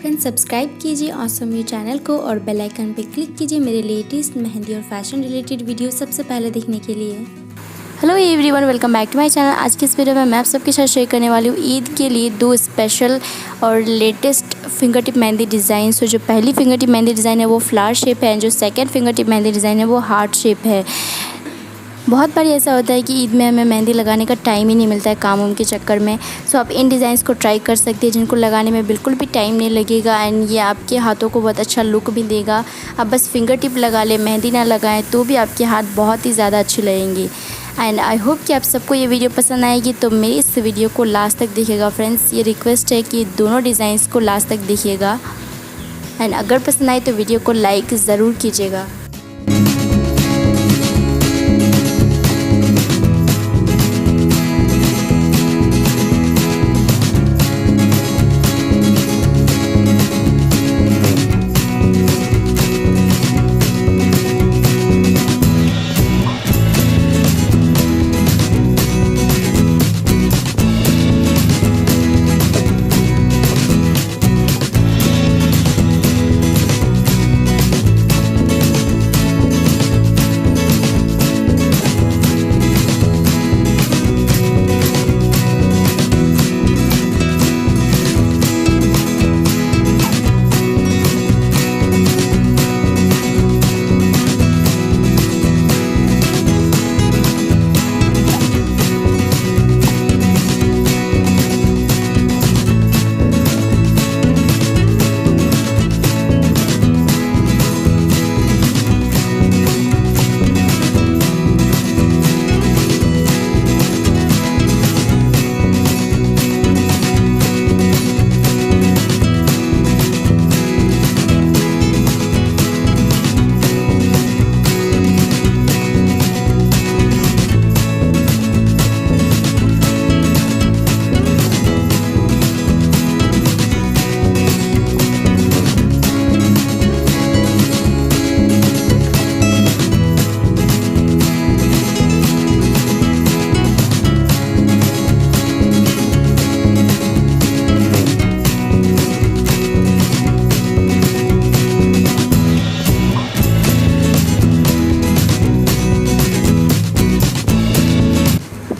Friends, subscribe कीजिए awesome you channel को और बेल आइकन पे क्लिक कीजिए मेरे लेटेस्ट मेहंदी और फैशन रिलेटेड वीडियो सबसे पहले देखने के लिए। Hello everyone, welcome back to my channel. आज की इस वीडियो में मैं आप सबके साथ शेयर करने वाली हूँ ईद के लिए दो स्पेशल और latest finger tip mehndi design. तो जो पहली फिंगर टिप मेहंदी डिज़ाइन है वो फ्लावर शेप है, जो second finger tip mehndi design है वो हार्ट शेप है। बहुत बार ऐसा होता है कि ईद में हमें मेहंदी लगाने का टाइम ही नहीं मिलता है काम के चक्कर में। सो आप इन डिज़ाइंस को ट्राई कर सकते हैं जिनको लगाने में बिल्कुल भी टाइम नहीं लगेगा एंड ये आपके हाथों को बहुत अच्छा लुक भी देगा। आप बस फिंगर टिप लगा लें, मेहंदी ना लगाएं तो भी आपके हाथ बहुत ही ज़्यादा अच्छे लगेंगे। एंड आई होप कि आप सबको ये वीडियो पसंद आएगी, तो मेरी इस वीडियो को लास्ट तक देखिएगा फ्रेंड्स। ये रिक्वेस्ट है कि दोनों डिज़ाइंस को लास्ट तक देखिएगा एंड अगर पसंद आए तो वीडियो को लाइक ज़रूर कीजिएगा।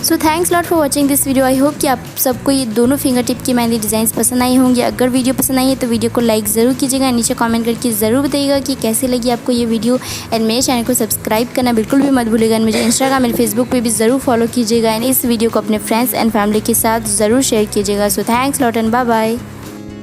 So thanks lot for watching this video. I hope कि आप सबको ये दोनों फिंगर टिप की मेहंदी डिज़ाइंस पसंद आई होंगी। अगर वीडियो पसंद आई है तो वीडियो को लाइक ज़रूर कीजिएगा, नीचे कमेंट करके ज़रूर बताइएगा कि कैसी लगी आपको ये वीडियो। एंड मेरे चैनल को सब्सक्राइब करना बिल्कुल भी मत भूलिएगा। मुझे इंस्टाग्राम एंड फेसबुक पे भी ज़रूर फॉलो कीजिएगा एंड इस वीडियो को अपने फ्रेंड्स एंड फैमिली के साथ ज़रूर शेयर कीजिएगा। So thanks lot and bye bye.